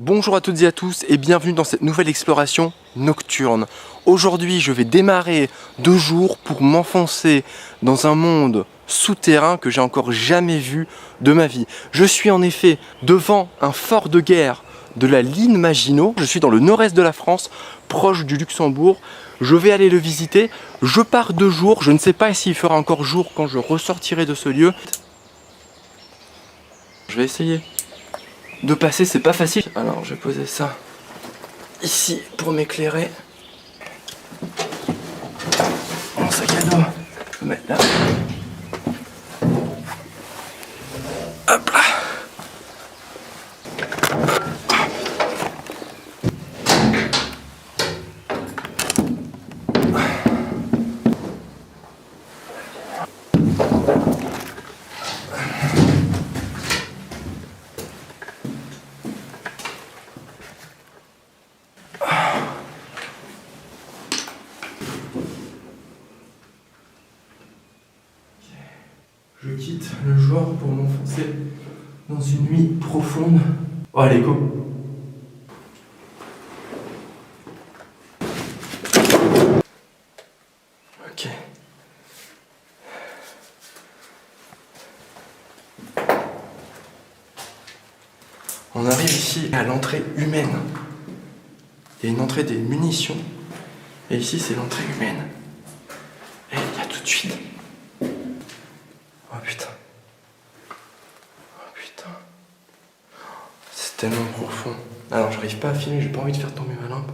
Bonjour à toutes et à tous et bienvenue dans cette nouvelle exploration nocturne. Aujourd'hui je vais démarrer de jour pour m'enfoncer dans un monde souterrain que j'ai encore jamais vu de ma vie. Je suis en effet devant un fort de guerre de la ligne Maginot. Je suis dans le nord-est de la France, proche du Luxembourg. Je vais aller le visiter. Je pars de jour. Je ne sais pas s'il fera encore jour quand je ressortirai de ce lieu. Je vais essayer de passer, c'est pas facile. Alors je vais poser ça ici pour m'éclairer. Mon sac à dos, je peux mettre là. Hop là. Je quitte le joueur pour m'enfoncer dans une nuit profonde. Oh allez go. Ok. On arrive ici à l'entrée humaine. Il y a une entrée des munitions. Et ici c'est l'entrée humaine. Et il y a tout de suite. Oh putain. Oh putain. C'est tellement profond. Alors j'arrive pas à filmer, j'ai pas envie de faire tomber ma lampe.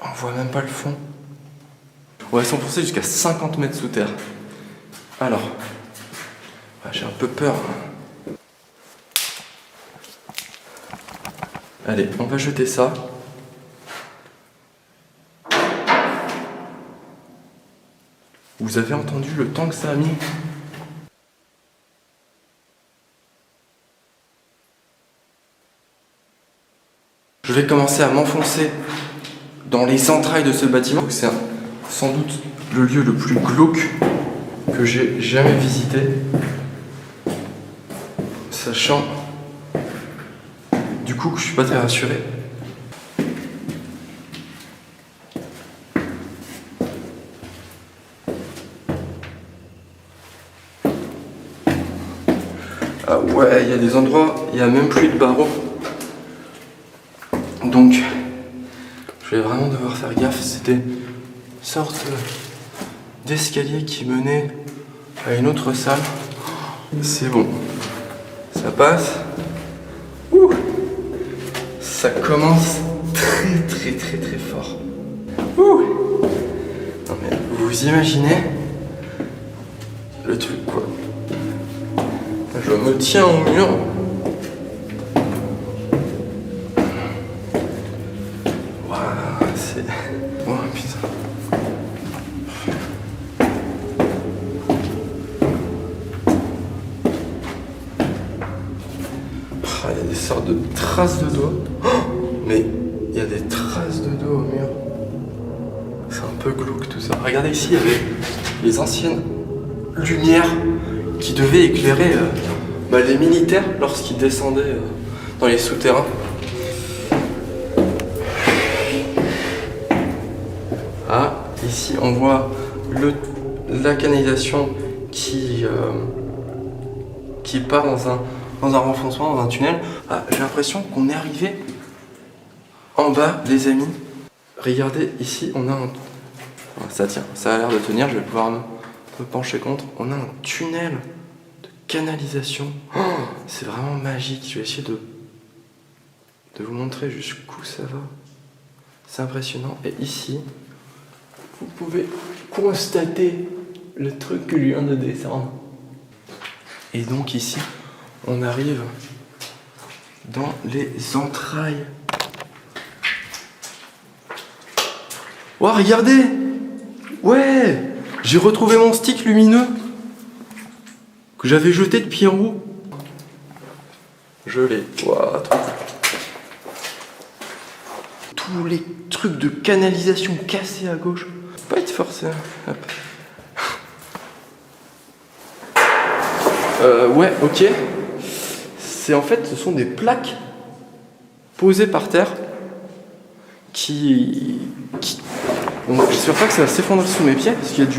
On voit même pas le fond. On va s'enfoncer jusqu'à 50 mètres sous terre. Alors, j'ai un peu peur. Allez, on va jeter ça. Vous avez entendu le temps que ça a mis? Je vais commencer à m'enfoncer dans les entrailles de ce bâtiment. C'est sans doute le lieu le plus glauque que j'ai jamais visité. Sachant du coup que je suis pas très rassuré. Ah ouais, il y a des endroits, il n'y a même plus de barreaux. Donc, je vais vraiment devoir faire gaffe. C'était une sorte d'escalier qui menait à une autre salle. C'est bon, ça passe. Ouh, ça commence très fort. Ouh. Non mais vous imaginez le truc quoi. Je me tiens au mur. Waouh, c'est... Oh putain. Il y a des sortes de traces de doigts. Oh, mais il y a des traces de doigts au mur. C'est un peu glauque tout ça. Regardez ici, il y avait les anciennes lumières qui devaient éclairer les militaires lorsqu'ils descendaient dans les souterrains. Ah, ici on voit la canalisation qui part dans un renfoncement, dans un tunnel. Ah, j'ai l'impression qu'on est arrivé en bas, les amis. Regardez, ici on a un... Ça tient, ça a l'air de tenir, je vais pouvoir me pencher contre. On a un tunnel de canalisation. Oh, c'est vraiment magique. Je vais essayer de vous montrer jusqu'où ça va. C'est impressionnant. Et ici, vous pouvez constater le truc que je viens de descendre. Et donc ici, on arrive dans les entrailles. Oh, regardez! Ouais! J'ai retrouvé mon stick lumineux que j'avais jeté depuis en haut. Je l'ai. Wow, trop cool. Tous les trucs de canalisation cassés à gauche. Faut pas être forcé. Hop. Ouais, ok. C'est en fait, ce sont des plaques posé par terre Bon, j'espère pas que ça va s'effondrer sous mes pieds parce qu'il y a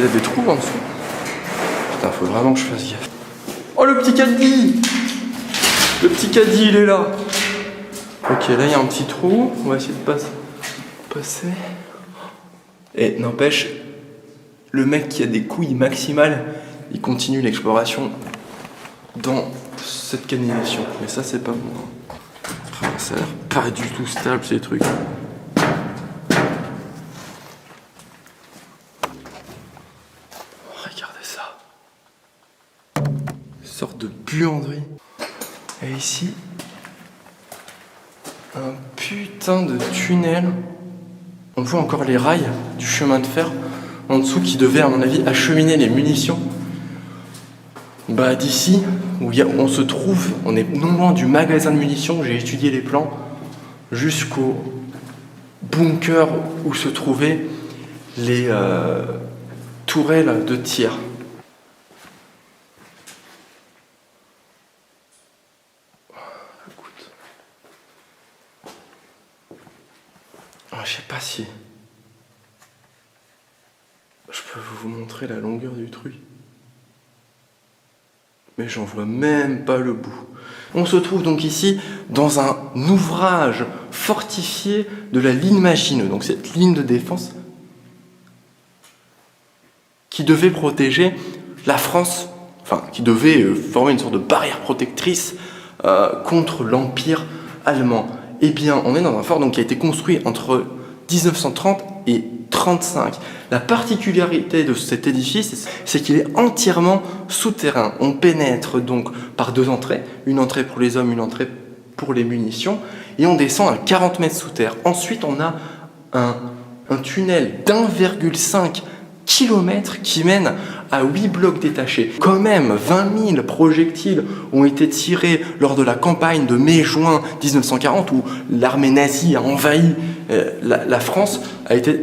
des trous en dessous. Putain, faut vraiment que je fasse gaffe. Oh, le petit caddie! Le petit caddie, il est là. Ok, là il y a un petit trou. On va essayer de passer. Et n'empêche, le mec qui a des couilles maximales, il continue l'exploration dans cette canalisation. Mais ça, c'est pas moi. Ah, ça a l'air pas du tout stable ces trucs. Regardez ça. Une sorte de buanderie. Et ici, un putain de tunnel. On voit encore les rails du chemin de fer en dessous qui devaient, à mon avis, acheminer les munitions. Bah, d'ici, où on se trouve, on est non loin du magasin de munitions, j'ai étudié les plans, jusqu'au bunker où se trouvaient les tourelles de tir. Écoute. Je sais pas si je peux vous montrer la longueur du truc. Mais j'en vois même pas le bout. On se trouve donc ici dans un ouvrage fortifié de la ligne Maginot, donc cette ligne de défense qui devait protéger la France, enfin qui devait former une sorte de barrière protectrice contre l'Empire allemand. Eh bien, on est dans un fort donc, qui a été construit entre 1930 et 1935. La particularité de cet édifice, c'est qu'il est entièrement souterrain. On pénètre donc par deux entrées, une entrée pour les hommes, une entrée pour les munitions, et on descend à 40 mètres sous terre. Ensuite, on a un tunnel d'1,5 km qui mène à 8 blocs détachés. Quand même, 20 000 projectiles ont été tirés lors de la campagne de mai-juin 1940 où l'armée nazie a envahi la France, a été...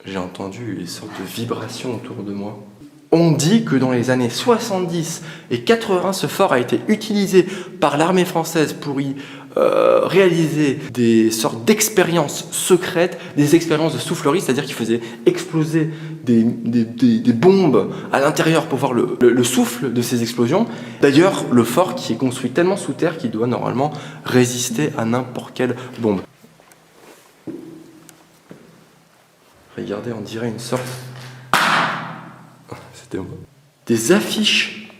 J'ai entendu des sortes de vibrations autour de moi. On dit que dans les années 70 et 80, ce fort a été utilisé par l'armée française pour y réaliser des sortes d'expériences secrètes, des expériences de soufflerie, c'est-à-dire qu'ils faisaient exploser des bombes à l'intérieur pour voir le souffle de ces explosions. D'ailleurs, le fort qui est construit tellement sous terre qu'il doit normalement résister à n'importe quelle bombe. Regardez, on dirait une sorte... C'était moi. Des affiches.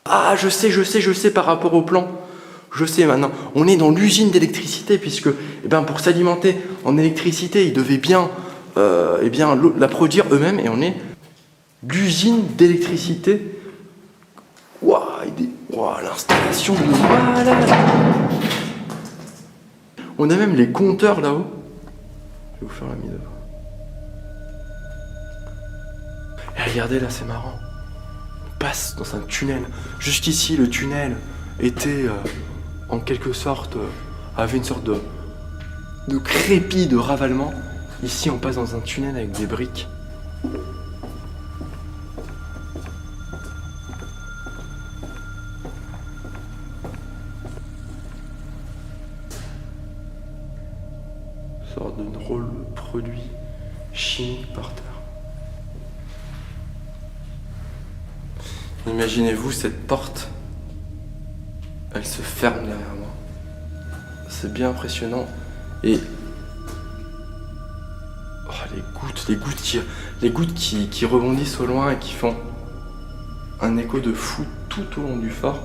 Ah, je sais par rapport au plan. Je sais maintenant. On est dans l'usine d'électricité puisque, pour s'alimenter en électricité, ils devaient bien, la produire eux-mêmes. Et on est l'usine d'électricité. Waouh, l'installation de malade. On a même les compteurs là-haut. Je vais vous faire la mise devant. Et regardez là, c'est marrant. On passe dans un tunnel. Jusqu'ici, le tunnel était en quelque sorte, avait une sorte de crépi, de ravalement. Ici, on passe dans un tunnel avec des briques. Une sorte de drôle de produit chimique par terre. Imaginez-vous cette porte, elle se ferme derrière moi. C'est bien impressionnant. Et les gouttes qui rebondissent au loin et qui font un écho de fou tout au long du fort.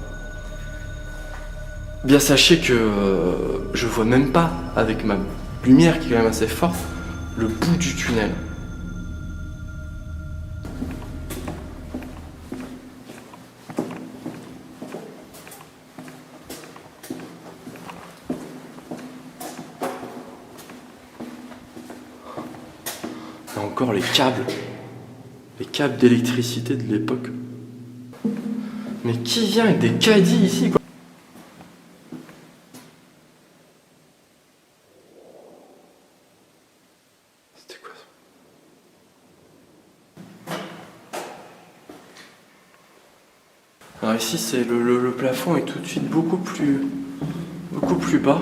Bien sachez que je vois même pas, avec ma lumière qui est quand même assez forte, le bout du tunnel. Et encore les câbles d'électricité de l'époque. Mais qui vient avec des caddies ici, quoi? C'était quoi ça? Alors ici, c'est le plafond est tout de suite beaucoup plus bas.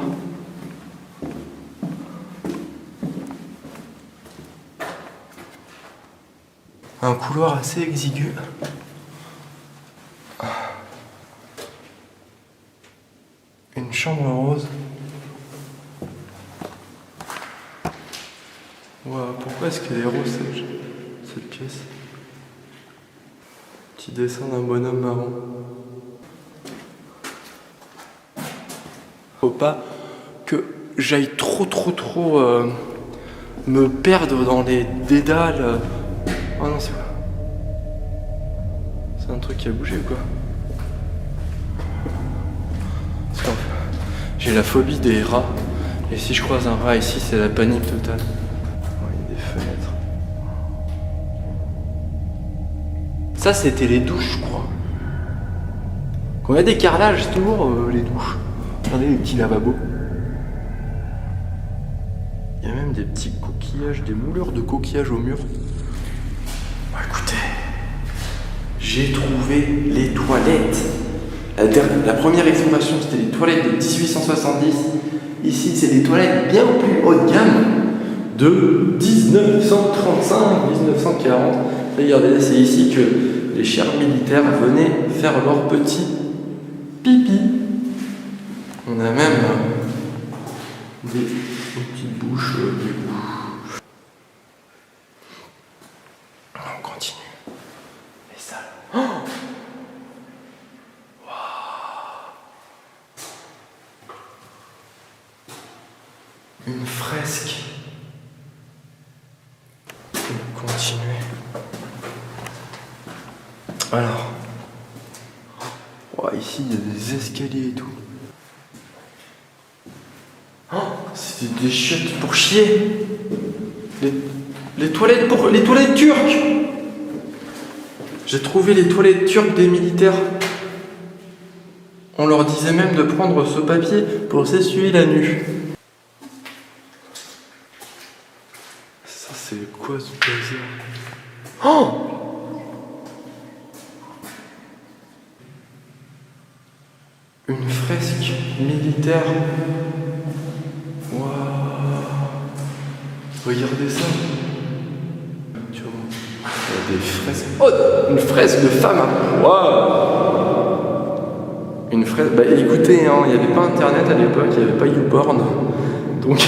Un couloir assez exigu. Une chambre rose. Wow, pourquoi est-ce qu'elle est rose cette pièce? Petit dessin d'un bonhomme marron. Faut pas que j'aille trop me perdre dans les dédales. Oh non, c'est quoi? C'est un truc qui a bougé ou quoi? Parce qu'en fait, j'ai la phobie des rats. Et si je croise un rat ici, c'est la panique totale. Oh, il y a des fenêtres. Ça, c'était les douches, je crois. Quand il y a des carrelages, c'est toujours les douches. Regardez les petits lavabos. Il y a même des petits coquillages, des moulures de coquillages au mur. Bon, écoutez, j'ai trouvé les toilettes. La première expression, c'était les toilettes de 1870. Ici, c'est des toilettes bien plus haut de gamme de 1935, 1940. Regardez, c'est ici que les chers militaires venaient faire leur petit pipi. On a même des petites bouches d'égout. On continue. Les salles. Oh, une fresque. On continue. Alors, oh, ici il y a des escaliers et tout. Oh, c'est des chiottes pour chier. Les toilettes turques. J'ai trouvé les toilettes turques des militaires. On leur disait même de prendre ce papier pour s'essuyer la nuque. Ça, c'est quoi ce bazar? Oh! Une fresque militaire. Waouh! Regardez ça. Tu vois, il y a des fresques. Oh! Une fresque de femme. Waouh! Une fresque. Bah écoutez, hein, il n'y avait pas internet à l'époque, il n'y avait pas YouPorn. Donc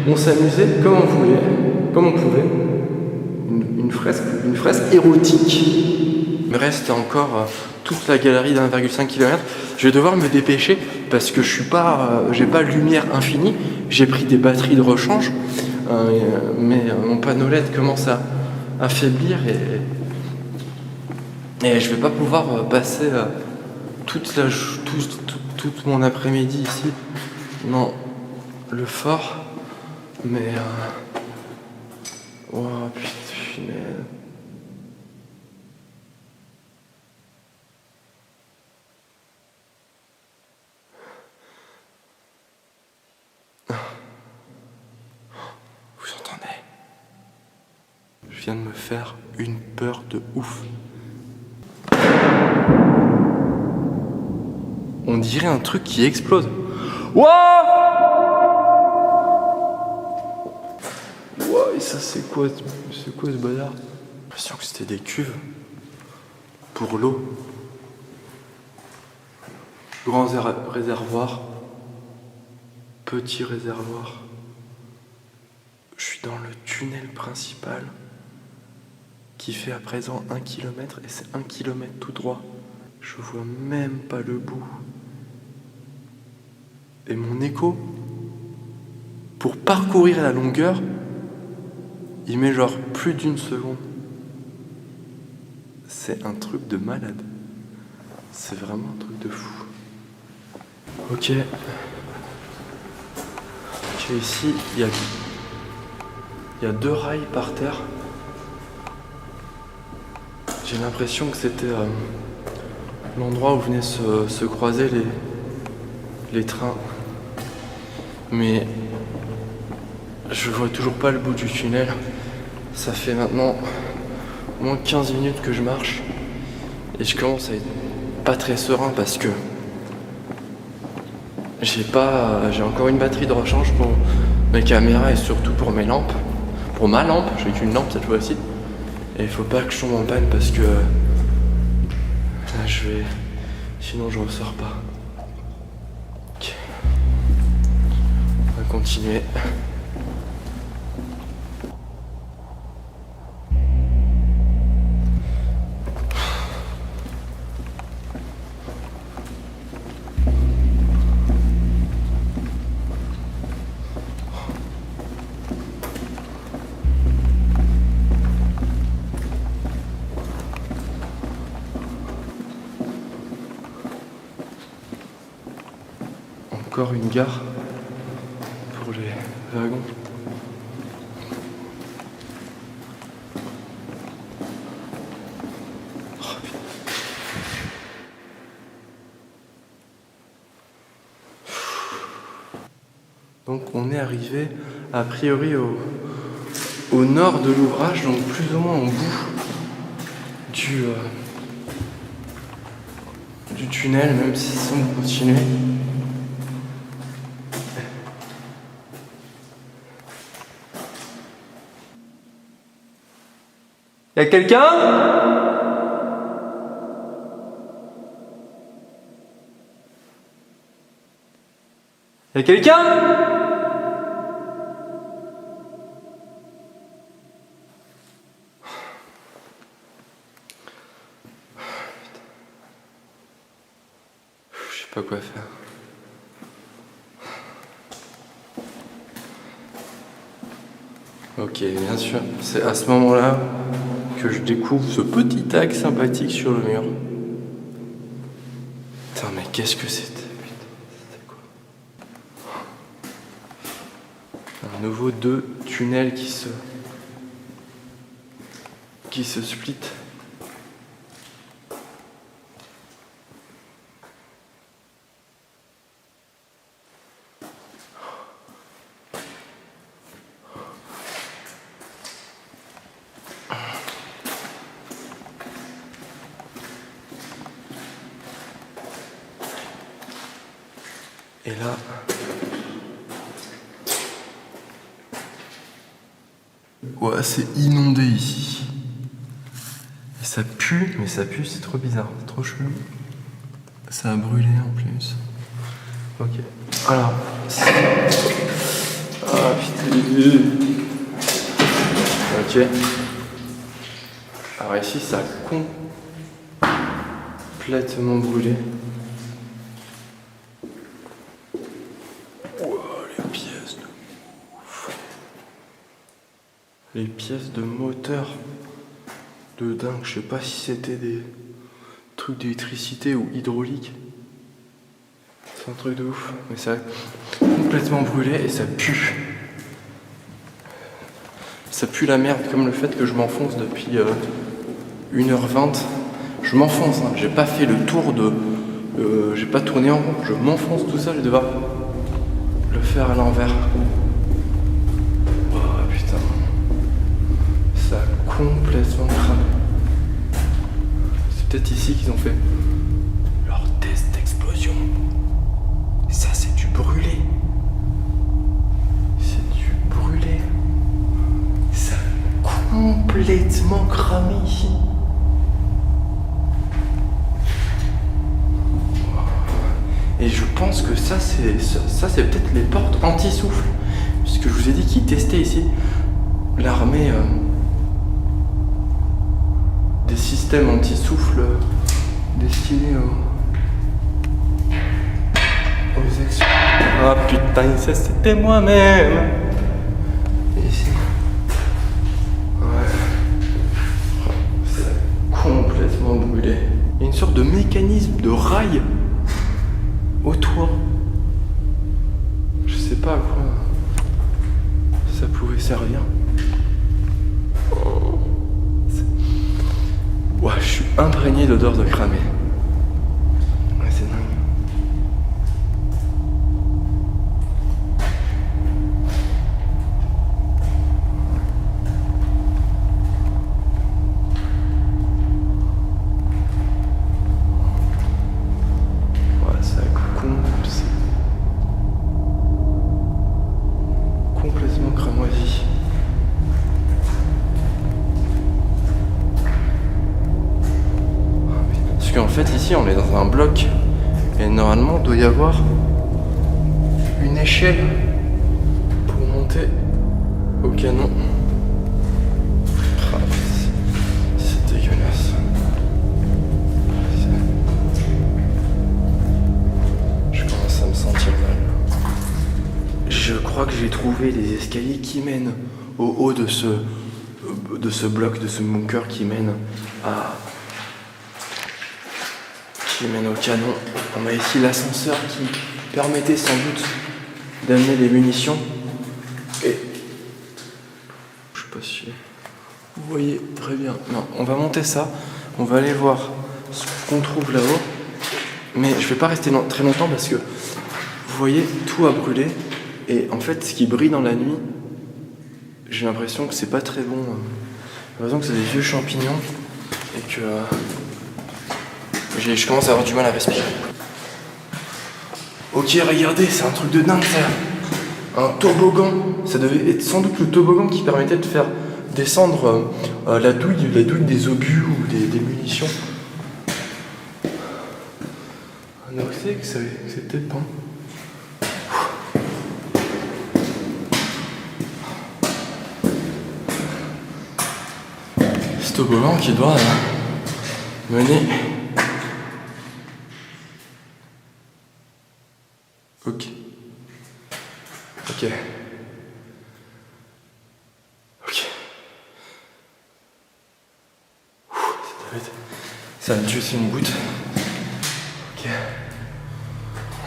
on s'amusait comme on pouvait. Une fresque érotique. Il me reste encore toute la galerie d'1,5 km. Je vais devoir me dépêcher parce que j'ai pas lumière infinie. J'ai pris des batteries de rechange, mais mon panneau LED commence à affaiblir et je vais pas pouvoir passer tout mon après-midi ici dans le fort. Mais oh putain. Vous entendez? Je viens de me faire une peur de ouf. On dirait un truc qui explose. Wouah! Wouah, et ça c'est quoi ce bazar? J'ai l'impression que c'était des cuves pour l'eau. Grands réservoirs. Petit réservoir. Je suis dans le tunnel principal qui fait à présent 1 km et c'est 1 km tout droit. Je vois même pas le bout. Et mon écho, pour parcourir la longueur, il met genre plus d'1 seconde. C'est un truc de malade. C'est vraiment un truc de fou. Ok, ici, il y a 2 rails par terre. J'ai l'impression que c'était l'endroit où venaient se croiser les trains. Mais je vois toujours pas le bout du tunnel. Ça fait maintenant moins de 15 minutes que je marche et je commence à être pas très serein parce que j'ai encore une batterie de rechange pour mes caméras et surtout pour mes lampes. Pour ma lampe, j'ai qu'une lampe cette fois-ci. Et il faut pas que je tombe en panne parce que là sinon je ressors pas. Ok. On va continuer. Encore une gare pour les wagons. Oh, putain. Donc on est arrivé a priori au nord de l'ouvrage, donc plus ou moins au bout du tunnel, même si ça semble continuer. Y'a quelqu'un ? Y'a quelqu'un ? Je sais pas quoi faire. Ok, bien sûr, c'est à ce moment-là que je découvre ce petit tag sympathique sur le mur. Putain, mais qu'est-ce que c'était? Putain, c'était quoi? Un nouveau 2 tunnels qui se split. Et là, ouais, c'est inondé ici. Et ça pue, mais ça pue, c'est trop bizarre, c'est trop chelou. Ça a brûlé en plus. Ok. Alors, ah putain. Ok. Alors ici, ça a complètement brûlé. Les pièces de moteur de dingue, je sais pas si c'était des trucs d'électricité ou hydraulique. C'est un truc de ouf, mais ça a complètement brûlé et ça pue. Ça pue la merde, comme le fait que je m'enfonce depuis 1h20. Je m'enfonce, hein. J'ai pas fait le tour j'ai pas tourné en rond, je m'enfonce tout ça, je vais devoir le faire à l'envers. Ça a complètement cramé. C'est peut-être ici qu'ils ont fait leur test d'explosion. Et ça, c'est du brûlé. C'est du brûlé. Ça a complètement cramé ici. Et je pense que ça c'est peut-être les portes anti-souffle. Puisque je vous ai dit qu'ils testaient ici l'armée des systèmes anti-souffle destinés aux ex. Ah putain, ça c'était moi-même. Et ici. Ouais. C'est complètement brûlé. Il y a une sorte de mécanisme de rail au toit. Je sais pas à quoi ça pouvait servir. Ouais, je suis imprégné d'odeur de cramé. Ouais, c'est dingue. fait, ici, on est dans un bloc. Et normalement, il doit y avoir une échelle pour monter au canon. Ah, c'est dégueulasse. Je commence à me sentir mal. Je crois que j'ai trouvé les escaliers qui mènent au haut de ce bloc, de ce bunker qui mène au canon. On a ici l'ascenseur qui permettait sans doute d'amener des munitions. Et je sais pas si vous voyez très bien. Non, on va monter ça. On va aller voir ce qu'on trouve là-haut. Mais je vais pas rester très longtemps parce que vous voyez, tout a brûlé. Et en fait, ce qui brille dans la nuit, j'ai l'impression que c'est pas très bon. J'ai l'impression que c'est des vieux champignons et que je commence à avoir du mal à respirer. Ok, regardez, c'est un truc de dingue ça. Un toboggan. Ça devait être sans doute le toboggan qui permettait de faire descendre la douille des obus ou des munitions. Alors c'est que c'est peut-être bon. Ce toboggan qui doit mener. Ok. Ça a dû c'est une goutte. Ok.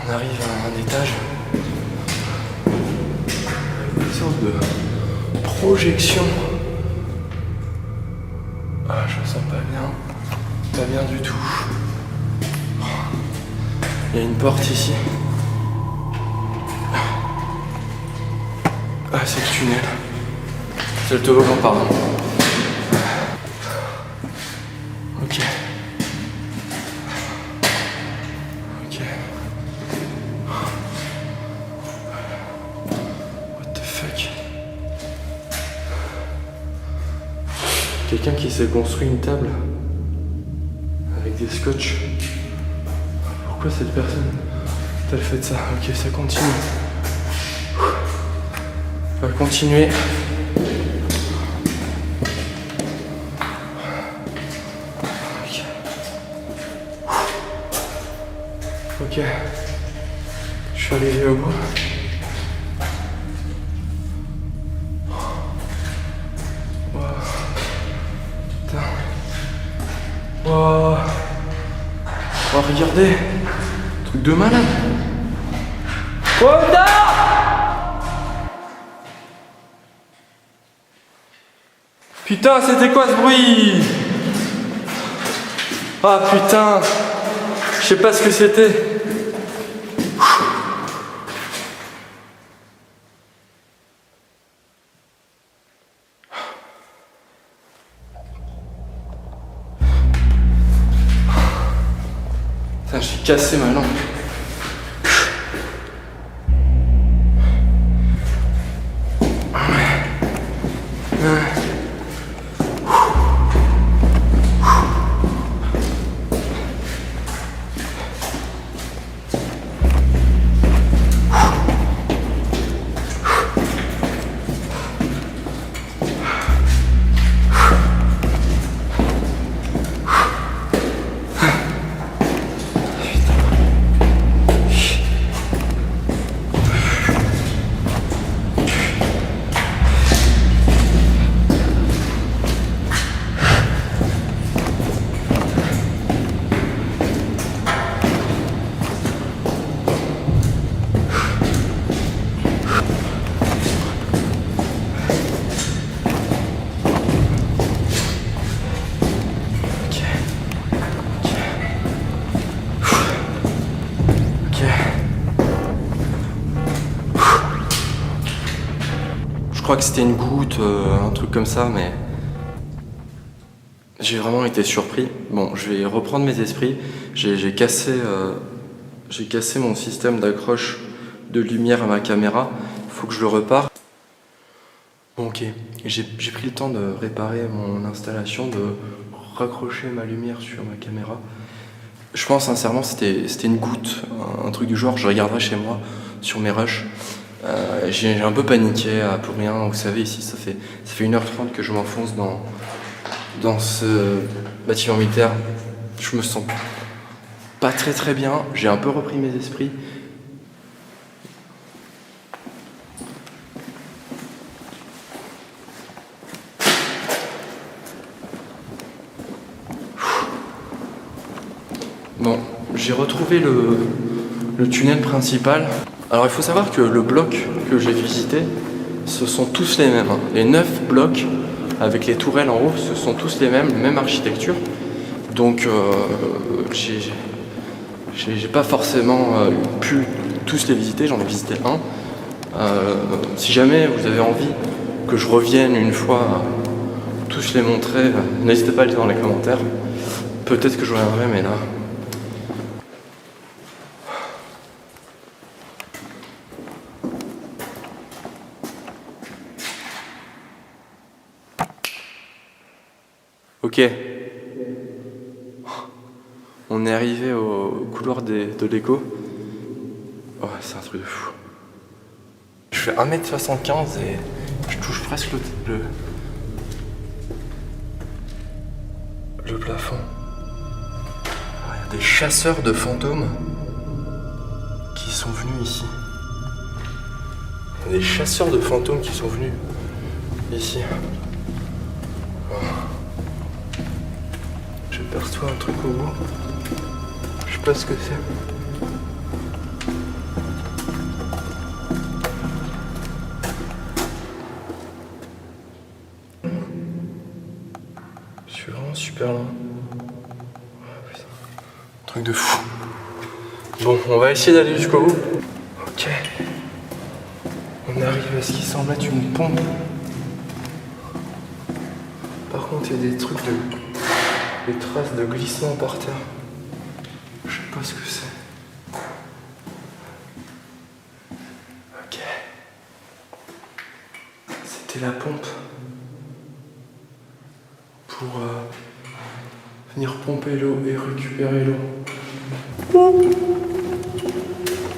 On arrive à un étage. Une sorte de projection. Ah, je me sens pas bien. Pas bien du tout. Il y a une porte ici. Ah, c'est le tunnel. C'est le toboggan, pardon. Ok. What the fuck? Quelqu'un qui s'est construit une table avec des scotch. Pourquoi cette personne a-t-elle fait ça? Ok, ça continue. On va continuer. Ok. Je suis arrivé au bout. Wow. Putain. Wow. Oh, regardez. Truc de malade. Oh non! Putain, c'était quoi ce bruit? Ah putain, je sais pas ce que c'était. Putain, j'ai cassé ma langue. Je crois que c'était une goutte, un truc comme ça, mais j'ai vraiment été surpris. Bon, je vais reprendre mes esprits. J'ai cassé mon système d'accroche de lumière à ma caméra. Il faut que je le repare. Bon, ok. J'ai pris le temps de réparer mon installation, de raccrocher ma lumière sur ma caméra. Je pense sincèrement c'était une goutte, un truc du genre, je regarderai chez moi sur mes rushs. J'ai un peu paniqué pour rien, vous savez ici ça fait 1h30 que je m'enfonce dans ce bâtiment militaire. Je me sens pas très bien, j'ai un peu repris mes esprits. Bon, j'ai retrouvé le tunnel principal. Alors il faut savoir que le bloc que j'ai visité, ce sont tous les mêmes. Les 9 blocs avec les tourelles en haut, ce sont tous les mêmes, même architecture. Donc j'ai pas forcément pu tous les visiter, j'en ai visité un. Si jamais vous avez envie que je revienne une fois tous les montrer, n'hésitez pas à le dire dans les commentaires. Peut-être que je reviendrai, mais là... Ok, on est arrivé au couloir de l'écho. Oh, c'est un truc de fou. Je fais 1m75 et je touche presque le plafond. Il y a des chasseurs de fantômes qui sont venus ici. Il y a des chasseurs de fantômes qui sont venus ici. J'aperçois un truc au bout. Je sais pas ce que c'est. Je suis vraiment super loin. Oh, putain. Truc de fou. Bon, on va essayer d'aller jusqu'au bout. Ok. On arrive à ce qui semble être une pompe. Par contre, il y a des trucs des traces de glissement par terre. Je sais pas ce que c'est. Ok. C'était la pompe pour venir pomper l'eau et récupérer l'eau.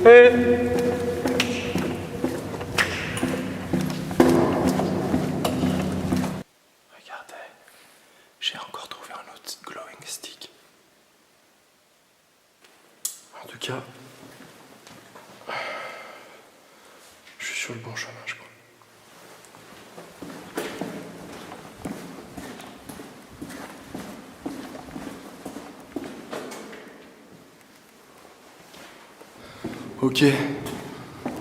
Hey. Regardez, j'ai encore trouvé un autre glowing stick. En tout cas, je suis sur le bon chemin, je crois. Ok,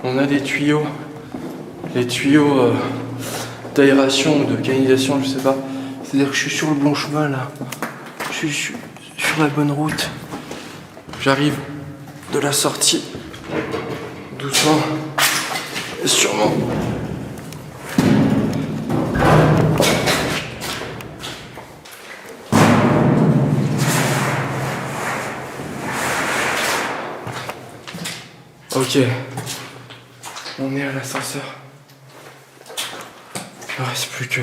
on a des tuyaux, les tuyaux d'aération ou de canalisation, je sais pas. C'est-à-dire que je suis sur le bon chemin là, je suis sur la bonne route. J'arrive de la sortie, doucement et sûrement. Ok, on est à l'ascenseur. Il ne reste plus que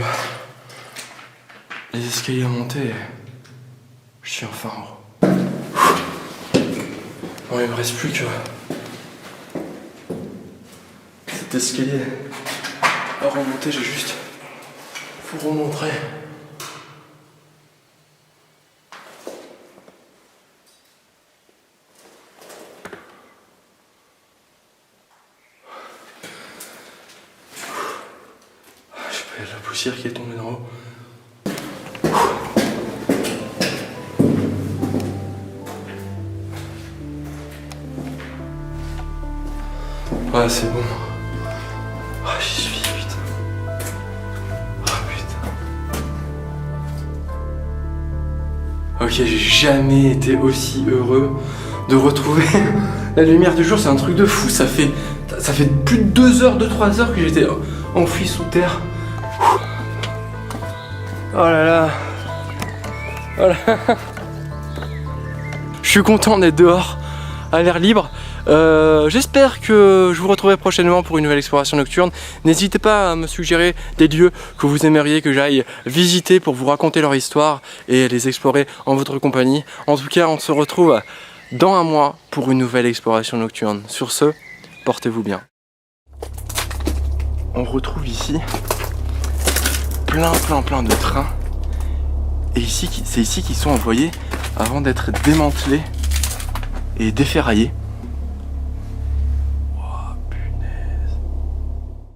les escaliers à monter et je suis enfin en haut. Bon, il me reste plus que cet escalier à remonter, j'ai juste pour vous montrer. Il y a de la poussière qui est tombée d'en haut. Ouais, c'est bon. Oh, j'y suis, putain. Oh, putain. Ok, j'ai jamais été aussi heureux de retrouver la lumière du jour. C'est un truc de fou. Ça fait plus de 2 heures, 2-3 heures que j'étais enfoui sous terre. Oh là là. Oh là. Je suis content d'être dehors, à l'air libre. J'espère que je vous retrouverai prochainement pour une nouvelle exploration nocturne. N'hésitez pas à me suggérer des lieux que vous aimeriez que j'aille visiter pour vous raconter leur histoire et les explorer en votre compagnie. En tout cas, on se retrouve dans un mois pour une nouvelle exploration nocturne. Sur ce, portez-vous bien. On retrouve ici plein de trains. Et ici, c'est ici qu'ils sont envoyés avant d'être démantelés et déferraillés.